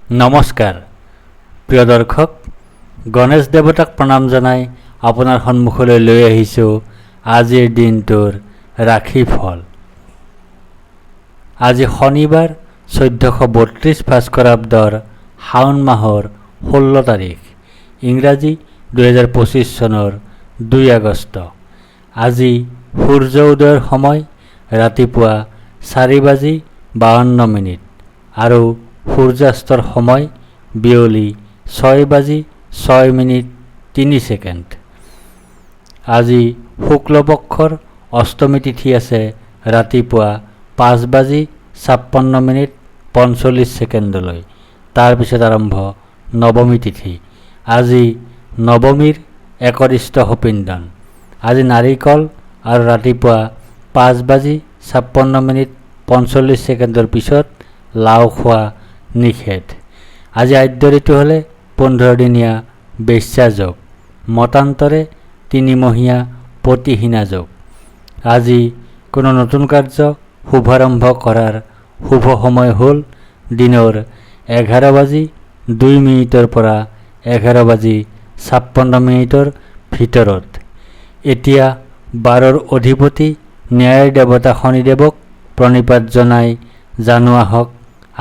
নমস্কাৰ প্ৰিয় দৰ্শক, গণেশ দেৱতাক প্ৰণাম জনাই আপোনাৰ সন্মুখলৈ লৈ আহিছোঁ আজিৰ দিনটোৰ ৰাশিফল। আজি শনিবাৰ 1432 ভাস্কৰাব্দৰ শাওণ মাহৰ 16 তাৰিখ, ইংৰাজী 2025 চনৰ 2 আগষ্ট। আজি সূৰ্য উদয়ৰ সময় ৰাতিপুৱা 4:52 আৰু সূৰ্যাস্তৰ সময় বিয়লি 6:06 আজি শুক্লপক্ষৰ অষ্টমী তিথি আছে ৰাতিপুৱা 5:56:45 তাৰপিছত আৰম্ভ নৱমী তিথি। আজি নৱমীৰ একৰিষ্ট সপিণ্ডন। আজি নাৰিকল আৰু ৰাতিপুৱা 5:56:45 পিছত লাও খোৱা নিষেধ। আজি আদ্য ঋতু হ'লে 15 দিনীয়া বেশ্যা যোগ, মতান্তৰে 3 মহীয়া পতিহীনা যোগ। আজি কোনো নতুন কাৰ্য শুভাৰম্ভ কৰাৰ শুভ সময় হ'ল দিনৰ 11:02 পৰা 11:56 ভিতৰত। এতিয়া বাৰৰ অধিপতি ন্যায়ৰ দেৱতা শনিদেৱক প্ৰণিপাত জনাই জানো আহক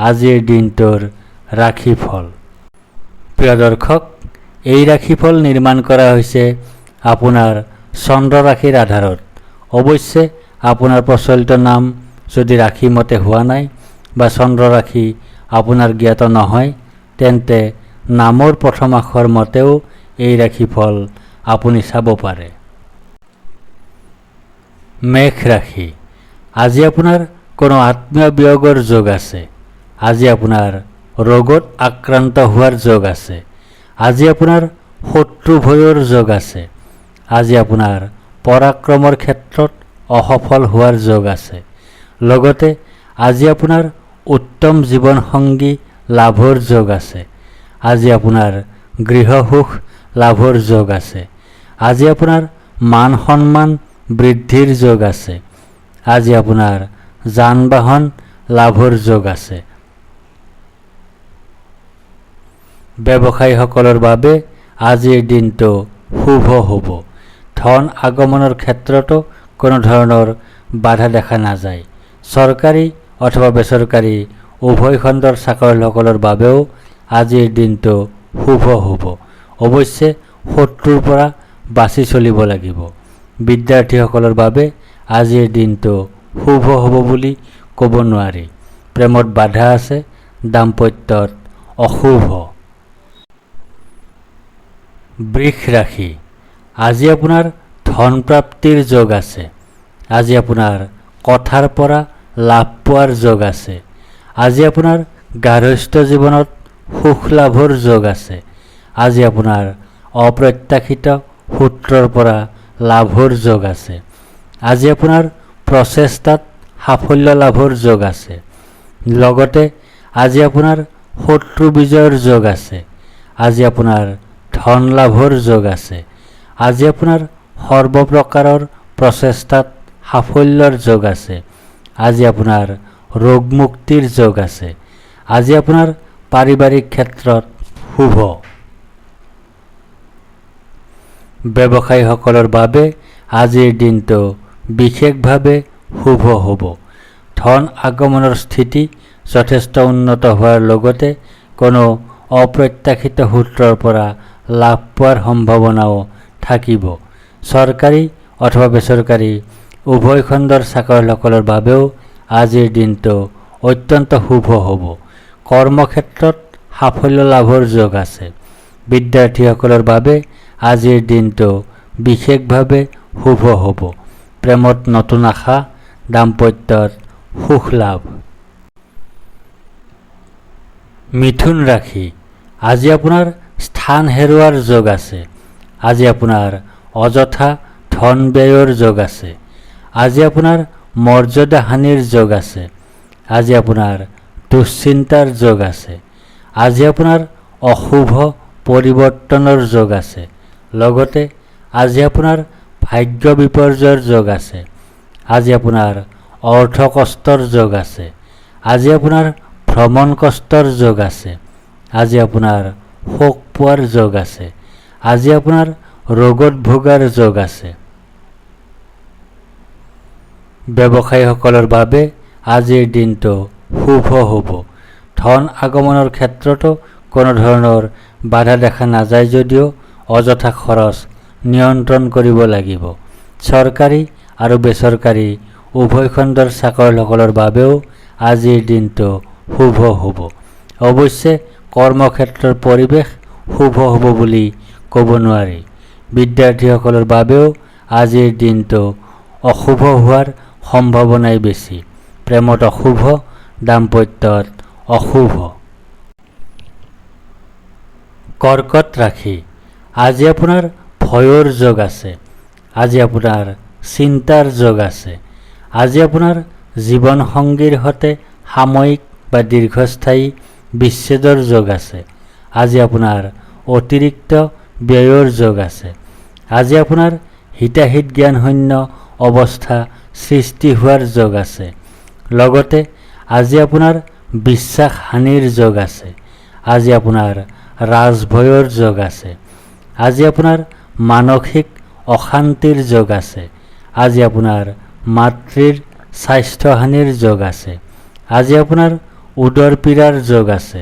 আজিৰ দিনটোৰ ৰাশিফল। প্ৰিয় দৰ্শক, এই ৰাশিফল নিৰ্মাণ কৰা হৈছে আপোনাৰ চন্দ্ৰ ৰাশিৰ আধাৰত। অৱশ্যে আপোনাৰ প্ৰচলিত নাম যদি ৰাশি মতে হোৱা নাই বা চন্দ্ৰ ৰাশি আপোনাৰ জ্ঞাত নহয়, তেন্তে নামৰ প্ৰথম আখৰ মতেও এই ৰাশিফল আপুনি চাব পাৰে। মেষ ৰাশি। আজি আপোনাৰ কোনো আত্মীয় বিয়োগৰ যোগ আছে। আজি আপোনাৰ ৰোগত আক্ৰান্ত হোৱাৰ যোগ আছে। আজি আপোনাৰ শত্ৰু ভয়ৰ যোগ আছে। আজি আপোনাৰ পৰাক্ৰমৰ ক্ষেত্ৰত অসফল হোৱাৰ যোগ আছে। লগতে আজি আপোনাৰ উত্তম জীৱনসংগী লাভৰ যোগ আছে। আজি আপোনাৰ গৃহসুখ লাভৰ যোগ আছে। আজি আপোনাৰ মান সন্মান বৃদ্ধিৰ যোগ আছে। আজি আপোনাৰ যান বাহন লাভৰ যোগ আছে। ব্যৱসায়ীসকলৰ বাবে আজিৰ দিনটো শুভ হ'ব। ধন আগমনৰ ক্ষেত্ৰতো কোনো ধৰণৰ বাধা দেখা নাযায়। চৰকাৰী অথবা বেচৰকাৰী উভয় খণ্ডৰ চাকৰিয়ালসকলৰ বাবেও আজিৰ দিনটো শুভ হ'ব। অৱশ্যে শত্ৰুৰ পৰা বাছি চলিব লাগিব। বিদ্যাৰ্থীসকলৰ বাবে আজিৰ দিনটো শুভ হ'ব বুলি ক'ব নোৱাৰি। প্ৰেমত বাধা আছে, দাম্পত্যত অশুভ। বৃষ ৰাশি। আজি আপোনাৰ ধন প্ৰাপ্তিৰ যোগ আছে। আজি আপোনাৰ কথাৰ পৰা লাভ পোৱাৰ যোগ আছে। আজি আপোনাৰ গাৰ্হস্থ্য জীৱনত সুখ লাভৰ যোগ আছে। আজি আপোনাৰ অপ্ৰত্যাশিত সূত্ৰৰ পৰা লাভৰ যোগ আছে। আজি আপোনাৰ প্ৰচেষ্টাত সাফল্য লাভৰ যোগ আছে। লগতে আজি আপোনাৰ শত্ৰু বিজয়ৰ যোগ আছে। আজি আপোনাৰ ধন লাভৰ যোগ আছে। আজি আপোনাৰ সৰ্বপ্ৰকাৰৰ প্ৰচেষ্টাত সাফল্যৰ যোগ আছে। আজি আপোনাৰ ৰোগ মুক্তিৰ যোগ আছে। আজি আপোনাৰ পাৰিবাৰিক ক্ষেত্ৰত শুভ। ব্যৱসায়ীসকলৰ বাবে আজিৰ দিনটো বিশেষভাৱে শুভ হ'ব। ধন আগমনৰ স্থিতি যথেষ্ট উন্নত হোৱাৰ লগতে কোনো অপ্ৰত্যাশিত সূত্ৰৰ পৰা লাভ পোৱাৰ সম্ভাৱনাও থাকিব। চৰকাৰী অথবা বেচৰকাৰী উভয় খণ্ডৰ চাকৰিয়ালসকলৰ বাবেও আজিৰ দিনটো অত্যন্ত শুভ হ'ব। কৰ্মক্ষেত্ৰত সাফল্য লাভৰ যোগ আছে। বিদ্যাৰ্থীসকলৰ বাবে আজিৰ দিনটো বিশেষভাৱে শুভ হ'ব। প্ৰেমত নতুন আশা, দাম্পত্যত সুখ লাভ। মিথুন ৰাশি। আজি আপোনাৰ স্থান হেৰুৱাৰ যোগ আছে। আজি আপোনাৰ অযথা ধন ব্যয়ৰ যোগ আছে। আজি আপোনাৰ মৰ্যাদা হানিৰ যোগ আছে। আজি আপোনাৰ দুশ্চিন্তাৰ যোগ আছে। আজি আপোনাৰ অশুভ পৰিৱৰ্তনৰ যোগ আছে। লগতে আজি আপোনাৰ ভাগ্য বিপৰ্যয়ৰ যোগ আছে। আজি আপোনাৰ অৰ্থ কষ্টৰ যোগ আছে। আজি আপোনাৰ ভ্ৰমণ কষ্টৰ যোগ আছে। আজি আপোনাৰ শোক পোৱাৰ যোগ আছে। আজি আপোনাৰ ৰোগত ভোগাৰ যোগ আছে। ব্যৱসায়ীসকলৰ বাবে আজিৰ দিনটো শুভ হ'ব। ধন আগমনৰ ক্ষেত্ৰতো কোনো ধৰণৰ বাধা দেখা নাযায় যদিও অযথা খৰচ নিয়ন্ত্ৰণ কৰিব লাগিব। চৰকাৰী আৰু বেচৰকাৰী উভয় খণ্ডৰ চাকৰিয়ালসকলৰ বাবেও আজিৰ দিনটো শুভ হ'ব। অৱশ্যে কৰ্মক্ষেত্ৰৰ পৰিৱেশ শুভ হ'ব বুলি ক'ব নোৱাৰি। বিদ্যাৰ্থীসকলৰ বাবেও আজিৰ দিনটো অশুভ হোৱাৰ সম্ভাৱনাই বেছি। প্ৰেমত অশুভ, দাম্পত্যত অশুভ। কৰ্কট ৰাশি। আজি আপোনাৰ ভয়ৰ যোগ আছে। আজি আপোনাৰ চিন্তাৰ যোগ আছে। আজি আপোনাৰ জীৱনসংগীৰ সৈতে সাময়িক বা দীৰ্ঘস্থায়ী বিচ্ছেদৰ যোগ আছে। আজি আপোনাৰ অতিৰিক্ত ব্যয়ৰ যোগ আছে। আজি আপোনাৰ হিতাহিত জ্ঞানশূন্য অৱস্থা সৃষ্টি হোৱাৰ যোগ আছে। লগতে আজি আপোনাৰ বিশ্বাস হানিৰ যোগ আছে। আজি আপোনাৰ ৰাজভয়ৰ যোগ আছে। আজি আপোনাৰ মানসিক অশান্তিৰ যোগ আছে। আজি আপোনাৰ মাতৃৰ স্বাস্থ্যহানিৰ যোগ আছে। আজি আপোনাৰ উদৰ পীড়াৰ যোগ আছে।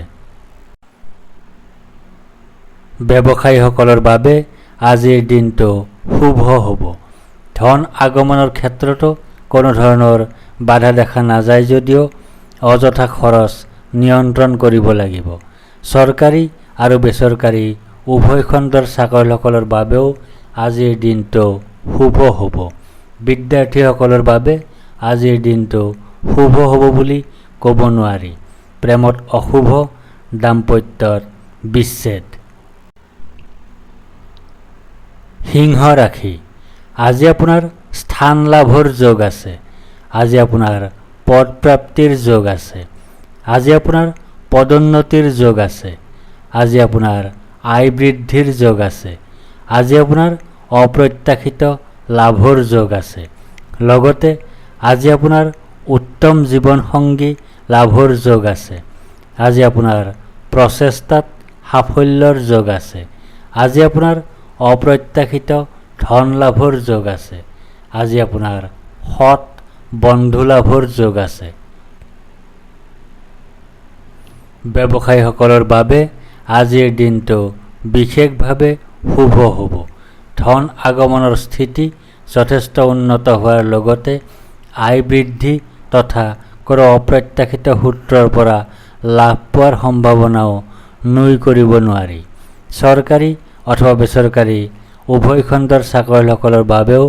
ব্যৱসায়ীসকলৰ বাবে আজিৰ দিনটো শুভ হ'ব। ধন আগমনৰ ক্ষেত্ৰতো কোনো ধৰণৰ বাধা দেখা নাযায় যদিও অযথা খৰচ নিয়ন্ত্ৰণ কৰিব লাগিব। চৰকাৰী আৰু বেচৰকাৰী উভয় খণ্ডৰ চাকৰিয়ালসকলৰ বাবেও আজিৰ দিনটো শুভ হ'ব। বিদ্যাৰ্থীসকলৰ বাবে আজিৰ দিনটো শুভ হ'ব বুলি ক'ব নোৱাৰি। প্ৰেমত অশুভ, দাম্পত্যত বিচ্ছেদ। সিংহ ৰাশি। আজি আপোনাৰ স্থান লাভৰ যোগ আছে। আজি আপোনাৰ পদ প্ৰাপ্তিৰ যোগ আছে। আজি আপোনাৰ পদোন্নতিৰ যোগ আছে। আজি আপোনাৰ আয় বৃদ্ধিৰ যোগ আছে। আজি আপোনাৰ অপ্ৰত্যাশিত লাভৰ যোগ আছে। লগতে আজি আপোনাৰ উত্তম জীৱনসংগী লাভৰ যোগ আছে। আজি আপোনাৰ প্ৰচেষ্টাত সাফল্যৰ যোগ আছে। আজি আপোনাৰ অপ্ৰত্যাশিত ধন লাভৰ যোগ আছে। আজি আপোনাৰ সৎ বন্ধু লাভৰ যোগ আছে। ব্যৱসায়ীসকলৰ বাবে আজিৰ দিনটো বিশেষভাৱে শুভ হ'ব। ধন আগমনৰ স্থিতি যথেষ্ট উন্নত হোৱাৰ লগতে আয় বৃদ্ধি তথা কোনো অপ্ৰত্যাশিত সূত্ৰৰ পৰা লাভ পোৱাৰ সম্ভাৱনাও নুই কৰিব নোৱাৰি। চৰকাৰী অথবা বেচৰকাৰী উভয় খণ্ডৰ চাকৰিয়ালসকলৰ বাবেও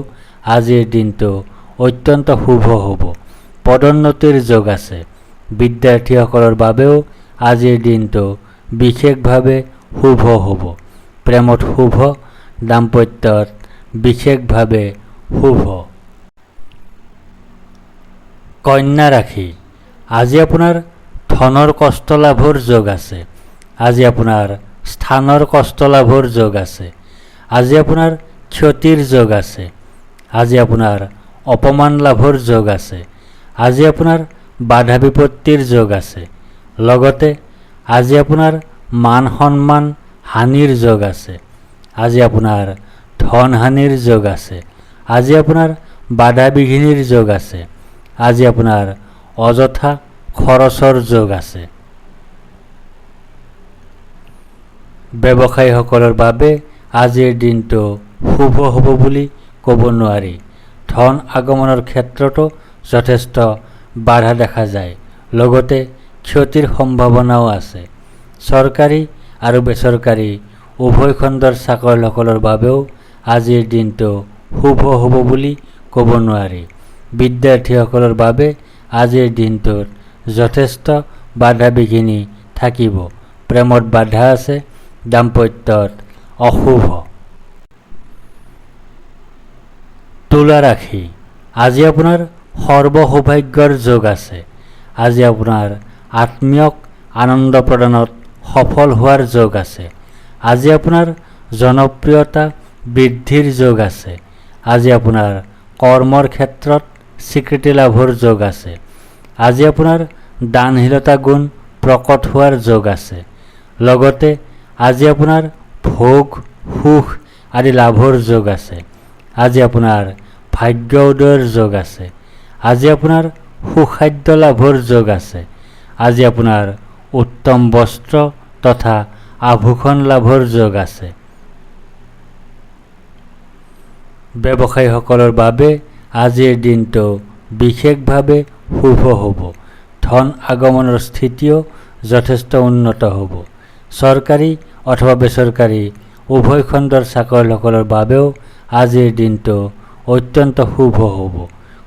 আজিৰ দিনটো অত্যন্ত শুভ হ'ব। পদোন্নতিৰ যোগ আছে। বিদ্যাৰ্থীসকলৰ বাবেও আজিৰ দিনটো বিশেষভাৱে শুভ হ'ব। প্ৰেমত শুভ, দাম্পত্যত বিশেষভাৱে শুভ। কন্যা ৰাশি। আজি আপোনাৰ ধনৰ কষ্ট লাভৰ যোগ আছে। আজি আপোনাৰ স্থানৰ কষ্ট লাভৰ যোগ আছে। আজি আপোনাৰ ক্ষতিৰ যোগ আছে। আজি আপোনাৰ অপমান লাভৰ যোগ আছে। আজি আপোনাৰ বাধা বিপত্তিৰ যোগ আছে। লগতে আজি আপোনাৰ মান সন্মান হানিৰ যোগ আছে। আজি আপোনাৰ ধন হানিৰ যোগ আছে। আজি আপোনাৰ বাধা বিঘিনিৰ যোগ আছে। আজি আপোনাৰ অযথা খৰচৰ যোগ আছে। ব্যৱসায়ীসকলৰ বাবে আজিৰ দিনটো শুভ হ'ব বুলি ক'ব নোৱাৰি। ধন আগমনৰ ক্ষেত্ৰতো যথেষ্ট বাধা দেখা যায়। লগতে ক্ষতিৰ সম্ভাৱনাও আছে। চৰকাৰী আৰু বেচৰকাৰী উভয় খণ্ডৰ চাকৰিয়ালসকলৰ বাবেও আজিৰ দিনটো শুভ হ'ব বুলি ক'ব নোৱাৰি। বিদ্যাৰ্থীসকলৰ বাবে আজিৰ দিনটোত যথেষ্ট বাধা বিঘিনি থাকিব। প্ৰেমত বাধা আছে, দাম্পত্যত অশুভ। তুলা ৰাশি। আজি আপোনাৰ সৰ্ব সৌভাগ্যৰ যোগ আছে। আজি আপোনাৰ আত্মীয়ক আনন্দ প্ৰদানত সফল হোৱাৰ যোগ আছে। আজি আপোনাৰ জনপ্ৰিয়তা বৃদ্ধিৰ যোগ আছে। আজি আপোনাৰ কৰ্মৰ ক্ষেত্ৰত স্বীকৃতি লাভৰ যোগ আছে। আজি আপোনাৰ দানশীলতা গুণ প্ৰকট হোৱাৰ যোগ আছে। লগতে আজি আপোনাৰ ভোগ সুখ আদি লাভৰ যোগ আছে। আজি আপোনাৰ ভাগ্য উদয়ৰ যোগ আছে। আজি আপোনাৰ সুখাদ্য লাভৰ যোগ আছে। আজি আপোনাৰ উত্তম বস্ত্ৰ তথা আভূষণ লাভৰ যোগ আছে। ব্যৱসায়ীসকলৰ বাবে আজিৰ দিনটো বিশেষভাৱে শুভ হ'ব। ধন আগমনৰ স্থিতিও যথেষ্ট উন্নত হ'ব। চৰকাৰী অথবা বেচৰকাৰী উভয় খণ্ডৰ চাকৰিয়ালসকলৰ বাবেও আজিৰ দিনটো অত্যন্ত শুভ হ'ব।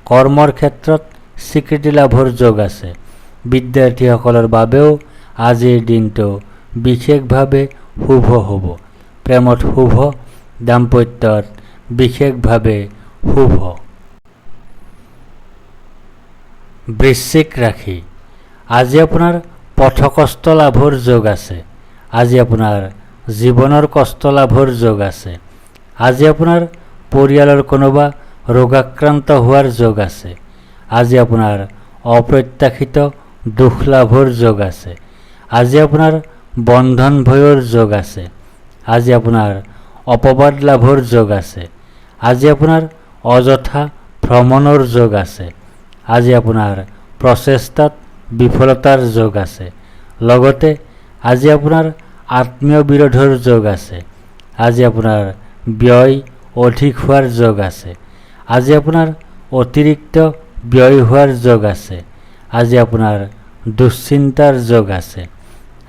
কৰ্মৰ ক্ষেত্ৰত স্বীকৃতি লাভৰ যোগ আছে। বিদ্যাৰ্থীসকলৰ বাবেও আজিৰ দিনটো বিশেষভাৱে শুভ হ'ব। প্ৰেমত শুভ, দাম্পত্যত বিশেষভাৱে শুভ। বৃশ্চিক ৰাশি। আজি আপোনাৰ পথকষ্ট লাভৰ যোগ আছে। আজি আপোনাৰ জীৱনৰ কষ্ট লাভৰ যোগ আছে। আজি আপোনাৰ পৰিয়ালৰ কোনোবা ৰোগাক্ৰান্ত হোৱাৰ যোগ আছে। আজি আপোনাৰ অপ্ৰত্যাশিত দুখ লাভৰ যোগ আছে। আজি আপোনাৰ বন্ধন ভয়ৰ যোগ আছে। আজি আপোনাৰ অপবাদ লাভৰ যোগ আছে। আজি আপোনাৰ অযথা ভ্ৰমণৰ যোগ আছে। আজি আপোনাৰ প্ৰচেষ্টাত বিফলতাৰ যোগ আছে। লগতে আজি আপোনাৰ আত্মীয় বিৰোধৰ যোগ আছে। আজি আপোনাৰ ব্যয় অধিক হোৱাৰ যোগ আছে। আজি আপোনাৰ অতিৰিক্ত ব্যয় হোৱাৰ যোগ আছে। আজি আপোনাৰ দুশ্চিন্তাৰ যোগ আছে।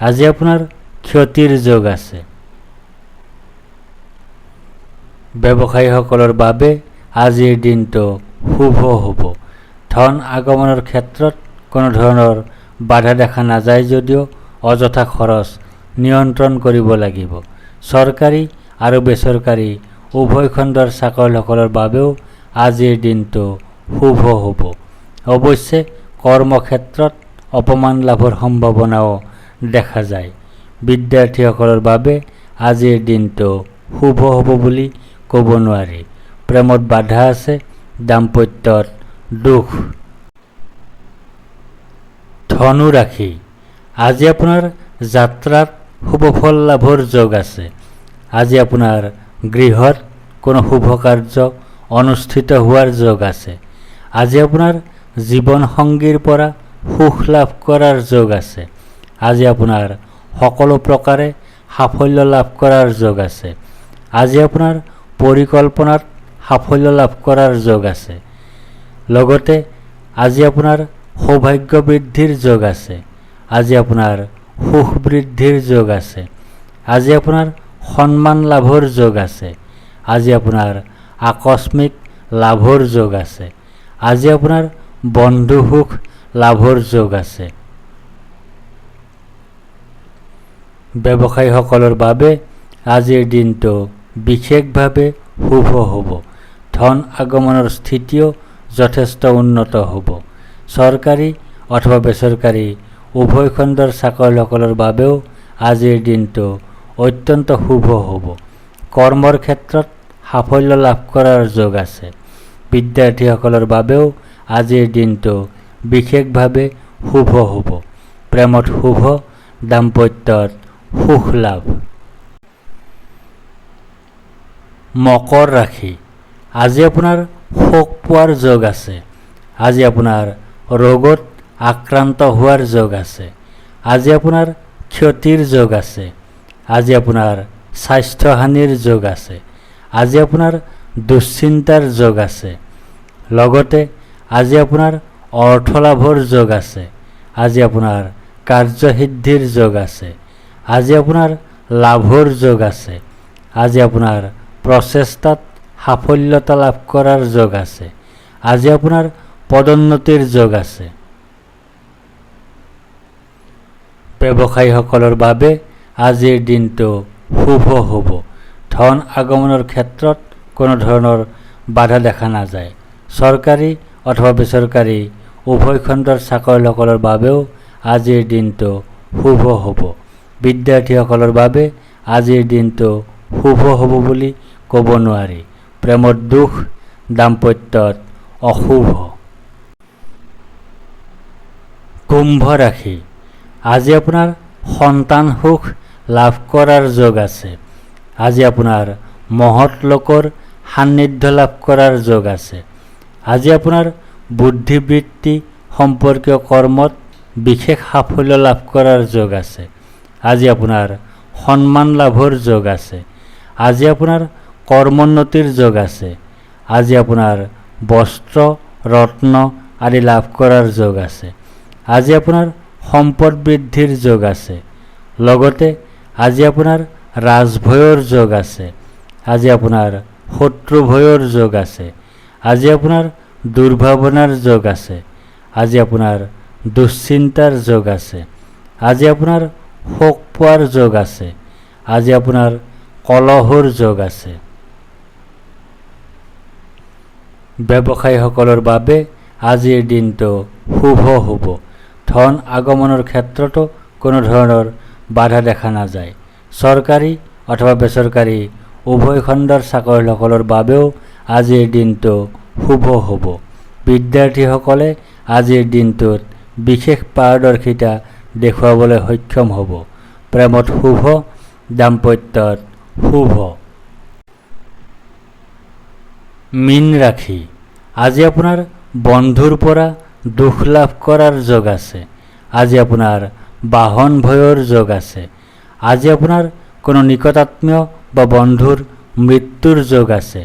আজি আপোনাৰ ক্ষতিৰ যোগ আছে। ব্যৱসায়ীসকলৰ বাবে আজিৰ দিনটো শুভ হ'ব। ধন আগমনৰ ক্ষেত্ৰত কোনো ধৰণৰ বাধা দেখা নাযায় যদিও অযথা খৰচ নিয়ন্ত্ৰণ কৰিব লাগিব। চৰকাৰী আৰু বেচৰকাৰী উভয় খণ্ডৰ চাকৰিয়ালসকলৰ বাবেও আজিৰ দিনটো শুভ হ'ব। অৱশ্যে কৰ্মক্ষেত্ৰত অপমান লাভৰ সম্ভাৱনাও দেখা যায়। বিদ্যাৰ্থীসকলৰ বাবে আজিৰ দিনটো শুভ হ'ব বুলি ক'ব নোৱাৰি। প্ৰেমত বাধা আছে, দাম্পত্যত দুখ। ধনু ৰাশি। আজি আপোনাৰ যাত্ৰাত শুভফল লাভৰ যোগ আছে। আজি আপোনাৰ গৃহত কোনো শুভ কাৰ্য অনুষ্ঠিত হোৱাৰ যোগ আছে। আজি আপোনাৰ জীৱন সংগীৰ পৰা সুখ লাভ কৰাৰ যোগ আছে। আজি আপোনাৰ সকলো প্ৰকাৰে সাফল্য লাভ কৰাৰ যোগ আছে। আজি আপোনাৰ পৰিকল্পনাত সাফল্য লাভ কৰাৰ যোগ আছে। লগতে আজি আপোনাৰ সৌভাগ্য বৃদ্ধিৰ যোগ আছে। আজি আপোনাৰ সুখ বৃদ্ধিৰ যোগ আছে। আজি আপোনাৰ সন্মান লাভৰ যোগ আছে। আজি আপোনাৰ আকস্মিক লাভৰ যোগ আছে। আজি আপোনাৰ বন্ধু সুখ লাভৰ যোগ আছে। ব্যৱসায়ীসকলৰ বাবে আজিৰ দিনটো বিশেষভাৱে শুভ হ'ব। ধন আগমনৰ স্থিতিও যথেষ্ট উন্নত হ'ব। চৰকাৰী অথবা বেচৰকাৰী উভয় খণ্ডৰ চাকৰিয়ালসকলৰ বাবেও আজিৰ দিনটো অত্যন্ত শুভ হ'ব। কৰ্মৰ ক্ষেত্ৰত সাফল্য লাভ কৰাৰ যোগ আছে। বিদ্যাৰ্থীসকলৰ বাবেও আজিৰ দিনটো বিশেষভাৱে শুভ হ'ব। প্ৰেমত শুভ, দাম্পত্যত সুখ লাভ। মকৰ ৰাশি। আজি আপোনাৰ শোক পোৱাৰ যোগ আছে। আজি আপোনাৰ ৰোগত আক্ৰান্ত হোৱাৰ যোগ আছে। আজি আপোনাৰ ক্ষতিৰ যোগ আছে। আজি আপোনাৰ স্বাস্থ্যহানিৰ যোগ আছে। আজি আপোনাৰ দুশ্চিন্তাৰ যোগ আছে। লগতে আজি আপোনাৰ অৰ্থ লাভৰ যোগ আছে। আজি আপোনাৰ কাৰ্যসিদ্ধিৰ যোগ আছে। আজি আপোনাৰ লাভৰ যোগ আছে। আজি আপোনাৰ প্ৰচেষ্টাত সাফল্যতা লাভ কৰাৰ যোগ আছে। আজি আপোনাৰ পদোন্নতিৰ যোগ আছে। ব্যৱসায়ীসকলৰ বাবে আজিৰ দিনটো শুভ হ'ব। ধন আগমনৰ ক্ষেত্ৰত কোনো ধৰণৰ বাধা দেখা নাযায়। চৰকাৰী অথবা বেচৰকাৰী উভয় খণ্ডৰ চাকৰিয়ালসকলৰ বাবেও আজিৰ দিনটো শুভ হ'ব। বিদ্যাৰ্থীসকলৰ বাবে আজিৰ দিনটো শুভ হ'ব বুলি ক'ব নোৱাৰি। প্ৰেমত দুখ, দাম্পত্যত অশুভ। কুম্ভ ৰাশি। আজি আপোনাৰ সন্তান সুখ লাভ কৰাৰ যোগ আছে। আজি আপোনাৰ মহৎ লোকৰ সান্নিধ্য লাভ কৰাৰ যোগ আছে। আজি আপোনাৰ বুদ্ধিবৃত্তি সম্পৰ্কীয় কৰ্মত বিশেষ সাফল্য লাভ কৰাৰ যোগ আছে। আজি আপোনাৰ সন্মান লাভৰ যোগ আছে। আজি আপোনাৰ কৰ্মোন্নতিৰ যোগ আছে। আজি আপোনাৰ বস্ত্ৰ ৰত্ন আদি লাভ কৰাৰ যোগ আছে। আজি আপোনাৰ সম্পদ বৃদ্ধিৰ যোগ আছে। লগতে আজি আপোনাৰ ৰাজভয়ৰ যোগ আছে। আজি আপোনাৰ শত্ৰু ভয়ৰ যোগ আছে। আজি আপোনাৰ দুৰ্ভাৱনাৰ যোগ আছে। আজি আপোনাৰ দুশ্চিন্তাৰ যোগ আছে। আজি আপোনাৰ শোক পোৱাৰ যোগ আছে। আজি আপোনাৰ কলহৰ যোগ আছে। ব্যৱসায়ীসকলৰ বাবে আজিৰ দিনটো শুভ হ'ব। ধন আগমনৰ ক্ষেত্ৰতো কোনো ধৰণৰ বাধা দেখা নাযায়। চৰকাৰী অথবা বেচৰকাৰী উভয় খণ্ডৰ চাকৰিয়ালসকলৰ বাবেও আজিৰ দিনটো শুভ হ'ব। বিদ্যাৰ্থীসকলে আজিৰ দিনটোত বিশেষ পাৰদৰ্শিতা দেখুৱাবলৈ সক্ষম হ'ব। প্ৰেমত শুভ, দাম্পত্যত শুভ। মীন ৰাশি, আজি আপোনাৰ বন্ধুৰ পৰা দুখ লাভ কৰাৰ যোগ আছে। আজি আপোনাৰ বাহন ভয়ৰ যোগ আছে। আজি আপোনাৰ কোনো নিকটাত্মীয় বা বন্ধুৰ মৃত্যুৰ যোগ আছে।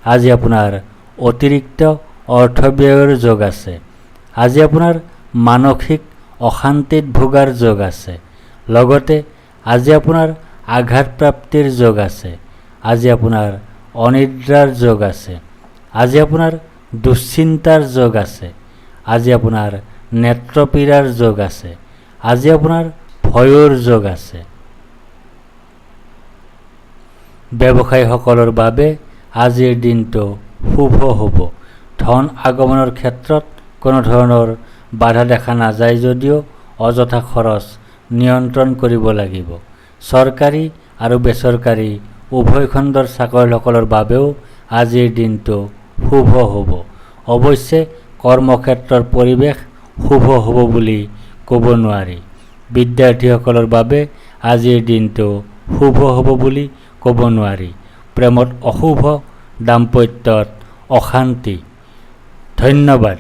আজি আপোনাৰ অতিৰিক্ত অৰ্থ ব্যয়ৰ যোগ আছে। আজি আপোনাৰ মানসিক অশান্তিত ভোগাৰ যোগ আছে। লগতে আজি আপোনাৰ আঘাতপ্ৰাপ্তিৰ যোগ আছে। আজি আপোনাৰ অনিদ্ৰাৰ যোগ আছে। আজি আপোনাৰ দুশ্চিন্তাৰ যোগ আছে। আজি আপোনাৰ নেত্ৰপীড়াৰ যোগ আছে। আজি আপোনাৰ ভয়ৰ যোগ আছে। ব্যৱসায়ীসকলৰ বাবে আজিৰ দিনটো শুভ হ'ব। ধন আগমনৰ ক্ষেত্ৰত কোনো ধৰণৰ বাধা দেখা নাযায় যদিও অযথা খৰচ নিয়ন্ত্ৰণ কৰিব লাগিব। চৰকাৰী আৰু বেচৰকাৰী উভয় খণ্ডৰ চাকৰিয়ালসকলৰ বাবেও আজিৰ দিনটো শুভ হ'ব। অৱশ্যে কৰ্মক্ষেত্ৰৰ পৰিৱেশ শুভ হ'ব বুলি ক'ব নোৱাৰি। বিদ্যাৰ্থীসকলৰ বাবে আজিৰ দিনটো শুভ হ'ব বুলি ক'ব নোৱাৰি। প্ৰেমত অশুভ, দাম্পত্যত অশান্তি। ধন্যবাদ।